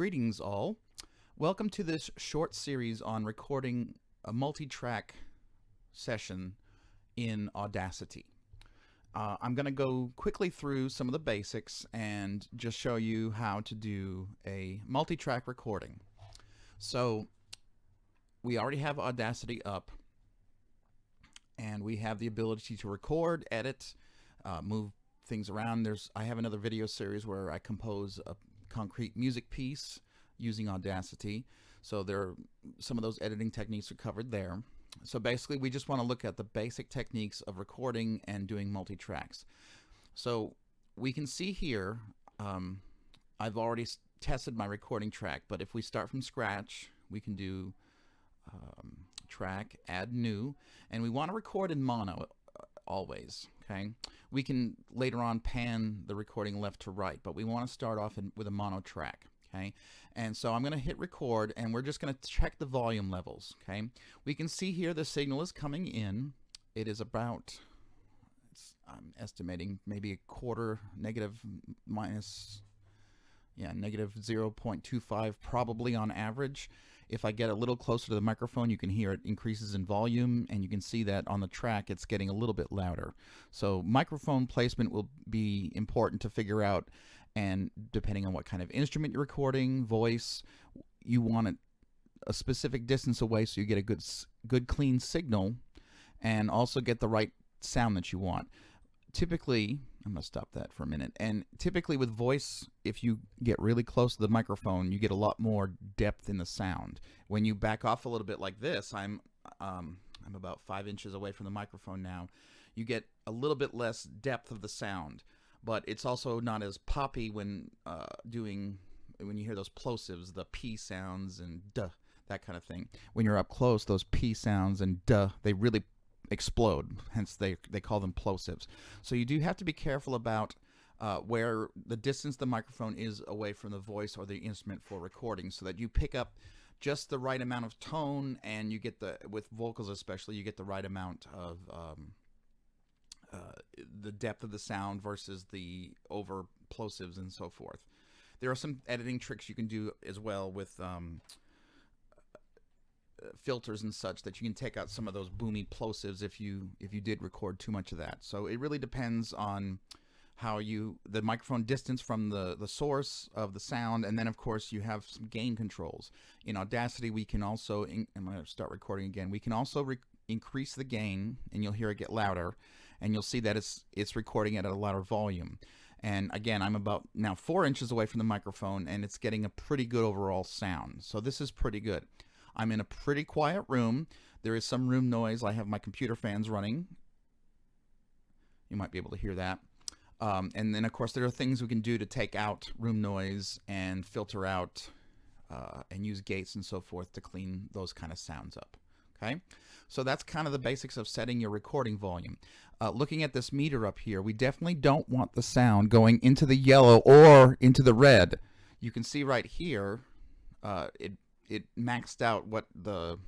Greetings all. Welcome to this short series on recording a multi-track session in Audacity. I'm going to go quickly through some of the basics and just show you how to do a multi-track recording. So we already have Audacity up and we have the ability to record, edit, move things around. I have another video series where I compose a concrete music piece using Audacity. So some of those editing techniques are covered there. So basically we just want to look at the basic techniques of recording and doing multi-tracks. So we can see here, I've already tested my recording track, but if we start from scratch, we can do track, add new, and we want to record in mono always. Okay, we can later on pan the recording left to right, but we want to start off with a mono track. Okay, and so I'm going to hit record and we're just going to check the volume levels. Okay, we can see here the signal is coming in. It is about, I'm estimating maybe a quarter, negative 0.25 probably on average. If I get a little closer to the microphone, you can hear it increases in volume, and you can see that on the track it's getting a little bit louder. So microphone placement will be important to figure out, and depending on what kind of instrument you're recording, voice, you want it a specific distance away so you get a good clean signal and also get the right sound that you want. Typically, I'm going to stop that for a minute. And typically with voice, if you get really close to the microphone, you get a lot more depth in the sound. When you back off a little bit like this, I'm about 5 inches away from the microphone now, you get a little bit less depth of the sound. But it's also not as poppy when when you hear those plosives, the P sounds and duh, that kind of thing. When you're up close, those P sounds and duh, they really explode, hence they call them plosives. So you do have to be careful about where the distance the microphone is away from the voice or the instrument for recording, so that you pick up just the right amount of tone, and you get with vocals especially, you get the right amount of the depth of the sound versus the over plosives and so forth. There are some editing tricks you can do as well with filters and such, that you can take out some of those boomy plosives if you did record too much of that. So it really depends on how the microphone distance from the source of the sound, and then of course you have some gain controls. In Audacity we can also, I'm going to start recording again, we can also increase the gain, and you'll hear it get louder, and you'll see that it's recording at a louder volume. And again, I'm about now 4 inches away from the microphone, and it's getting a pretty good overall sound. So this is pretty good. I'm in a pretty quiet room. There is some room noise. I have my computer fans running. You might be able to hear that. And then, of course, there are things we can do to take out room noise and filter out and use gates and so forth to clean those kind of sounds up. Okay, so that's kind of the basics of setting your recording volume. Looking at this meter up here, we definitely don't want the sound going into the yellow or into the red. You can see right here, it maxed out what the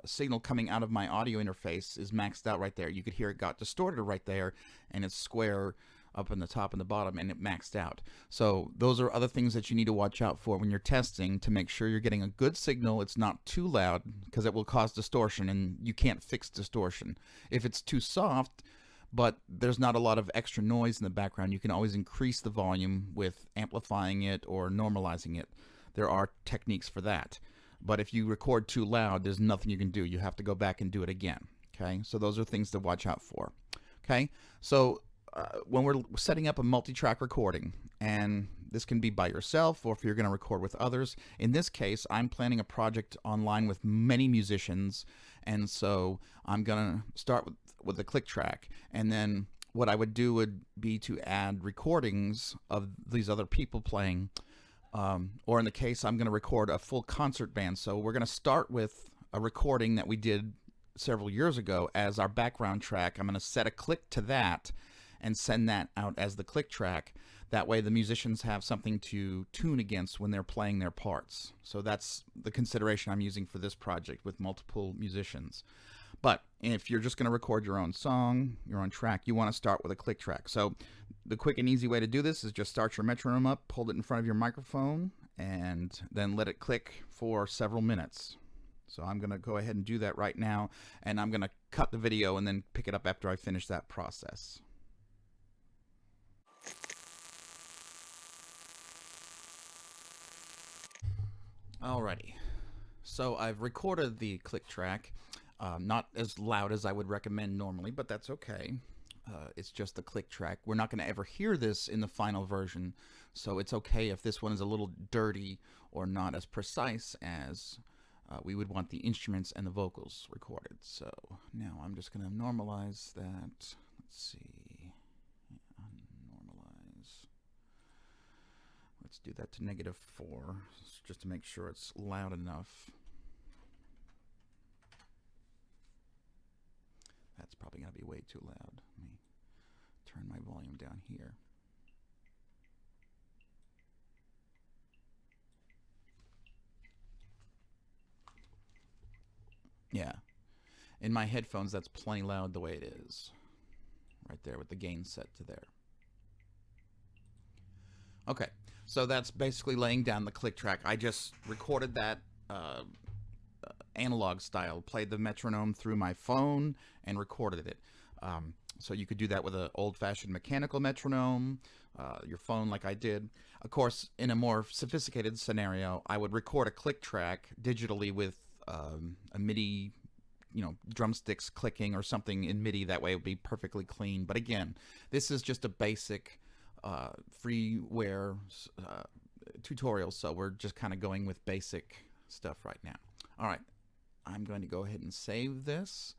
signal coming out of my audio interface is maxed out right there. You could hear it got distorted right there, and it's square up in the top and the bottom, and it maxed out. So those are other things that you need to watch out for when you're testing, to make sure you're getting a good signal. It's not too loud, because it will cause distortion, and you can't fix distortion. If it's too soft but there's not a lot of extra noise in the background, you can always increase the volume with amplifying it or normalizing it. There are techniques for that. But if you record too loud, there's nothing you can do. You have to go back and do it again. Okay, so those are things to watch out for. Okay, so when we're setting up a multi-track recording, and this can be by yourself or if you're going to record with others. In this case, I'm planning a project online with many musicians, and so I'm going to start with a click track, and then what I would do would be to add recordings of these other people playing. Or in the case, I'm going to record a full concert band. So we're going to start with a recording that we did several years ago as our background track. I'm going to set a click to that and send that out as the click track. That way the musicians have something to tune against when they're playing their parts. So that's the consideration I'm using for this project with multiple musicians. But if you're just going to record your own song, your own track, you want to start with a click track. So the quick and easy way to do this is just start your metronome up, hold it in front of your microphone, and then let it click for several minutes. So I'm going to go ahead and do that right now, and I'm going to cut the video and then pick it up after I finish that process. Alrighty, so I've recorded the click track, not as loud as I would recommend normally, but that's okay. It's just the click track. We're not going to ever hear this in the final version, so it's okay if this one is a little dirty or not as precise as we would want the instruments and the vocals recorded. So now I'm just going to normalize that. Let's see. Normalize. Let's do that to -4, just to make sure it's loud enough. That's probably going to be way too loud. Let me turn my volume down here. Yeah. In my headphones, that's plenty loud the way it is. Right there with the gain set to there. Okay, so that's basically laying down the click track. I just recorded that analog style, played the metronome through my phone and recorded it. So you could do that with an old-fashioned mechanical metronome, your phone like I did. Of course, in a more sophisticated scenario, I would record a click track digitally with a MIDI, drumsticks clicking or something in MIDI. That way it would be perfectly clean. But again, this is just a basic freeware tutorial, so we're just kind of going with basic stuff right now. All right, I'm going to go ahead and save this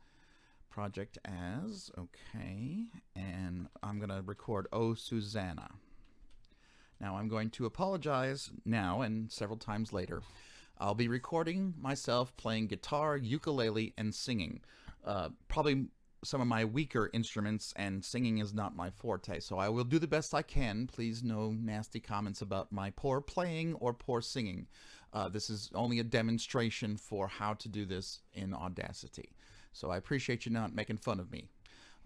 project as, okay, and I'm going to record Oh Susanna. Now I'm going to apologize now and several times later. I'll be recording myself playing guitar, ukulele, and singing. Probably some of my weaker instruments, and singing is not my forte, so I will do the best I can. Please no nasty comments about my poor playing or poor singing. This is only a demonstration for how to do this in Audacity. So I appreciate you not making fun of me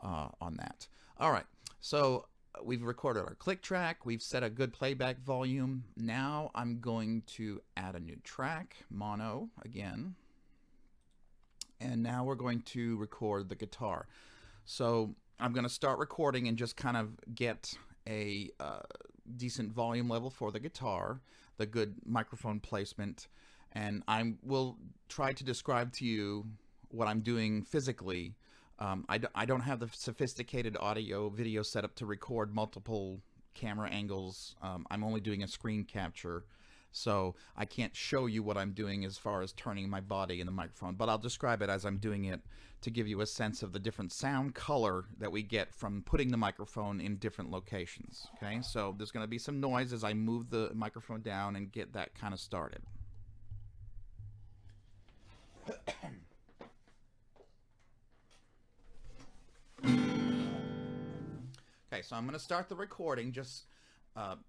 on that. All right, so we've recorded our click track. We've set a good playback volume. Now I'm going to add a new track, mono again. And now we're going to record the guitar. So I'm going to start recording and just kind of get a decent volume level for the guitar, the good microphone placement, and I will try to describe to you what I'm doing physically. I don't have the sophisticated audio video setup to record multiple camera angles. I'm only doing a screen capture, so I can't show you what I'm doing as far as turning my body in the microphone, but I'll describe it as I'm doing it to give you a sense of the different sound color that we get from putting the microphone in different locations. Okay, so there's going to be some noise as I move the microphone down and get that kind of started. Okay, so I'm going to start the recording just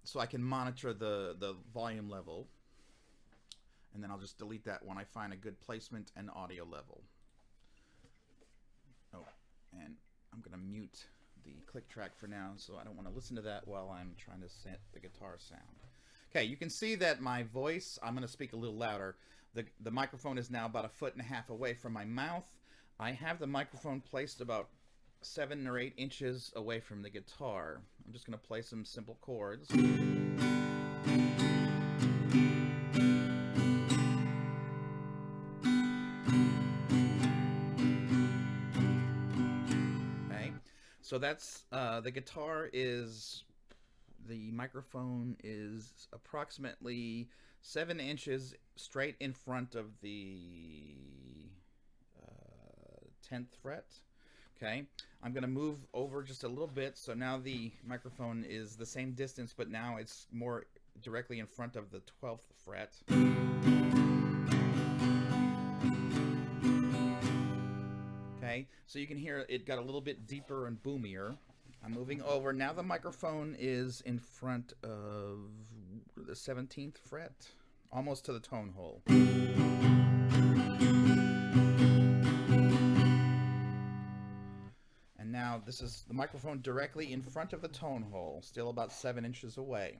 so I can monitor the volume level, and then I'll just delete that when I find a good placement and audio level. Oh, and I'm going to mute the click track for now, so I don't want to listen to that while I'm trying to set the guitar sound. Okay, you can see that my voice, I'm going to speak a little louder. The microphone is now about 1.5 feet away from my mouth. I have the microphone placed about 7 or 8 inches away from the guitar. I'm just going to play some simple chords. Okay, so that's the guitar is, the microphone is approximately 7 inches straight in front of the 10th fret. Okay, I'm going to move over just a little bit, so now the microphone is the same distance, but now it's more directly in front of the 12th fret. Okay, so you can hear it got a little bit deeper and boomier. I'm moving over. Now the microphone is in front of the 17th fret, almost to the tone hole. And now this is the microphone directly in front of the tone hole, still about 7 inches away.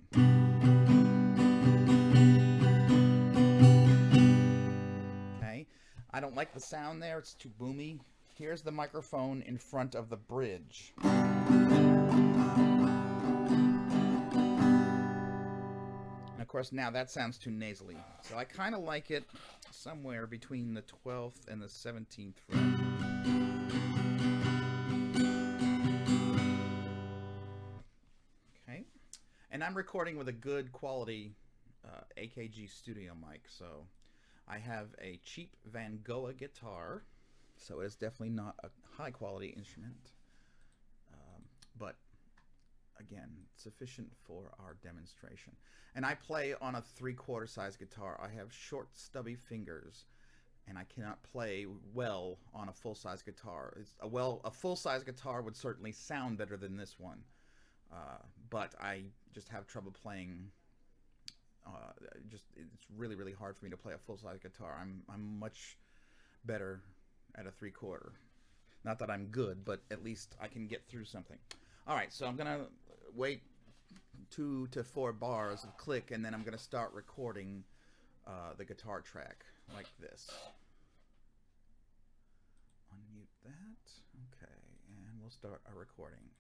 I don't like the sound there. It's too boomy. Here's the microphone in front of the bridge. And of course now that sounds too nasally. So I kind of like it somewhere between the 12th and the 17th fret. Okay. And I'm recording with a good quality AKG studio mic, so I have a cheap Van Gogh guitar, so it's definitely not a high quality instrument, but again, sufficient for our demonstration. And I play on a 3/4 size guitar. I have short, stubby fingers, and I cannot play well on a full-size guitar. A full-size guitar would certainly sound better than this one, but I just have trouble playing. It's really, really hard for me to play a full-size guitar. I'm much better at a 3/4. Not that I'm good, but at least I can get through something. All right, so I'm gonna wait 2 to 4 bars of click, and then I'm gonna start recording the guitar track like this. Unmute that. Okay, and we'll start our recording.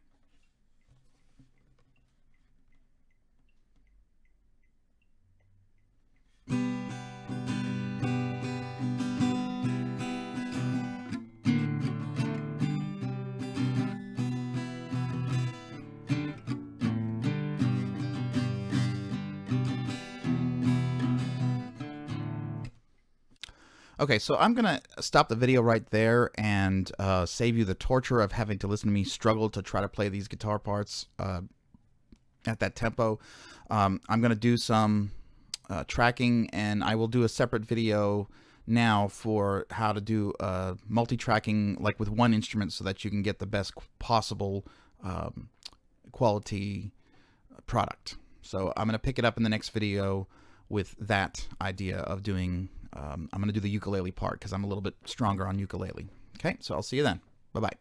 Okay, so I'm going to stop the video right there and save you the torture of having to listen to me struggle to try to play these guitar parts at that tempo. I'm going to do some tracking, and I will do a separate video now for how to do multi-tracking like with one instrument so that you can get the best possible quality product. So I'm going to pick it up in the next video with that idea of doing I'm going to do the ukulele part because I'm a little bit stronger on ukulele. Okay, so I'll see you then. Bye-bye.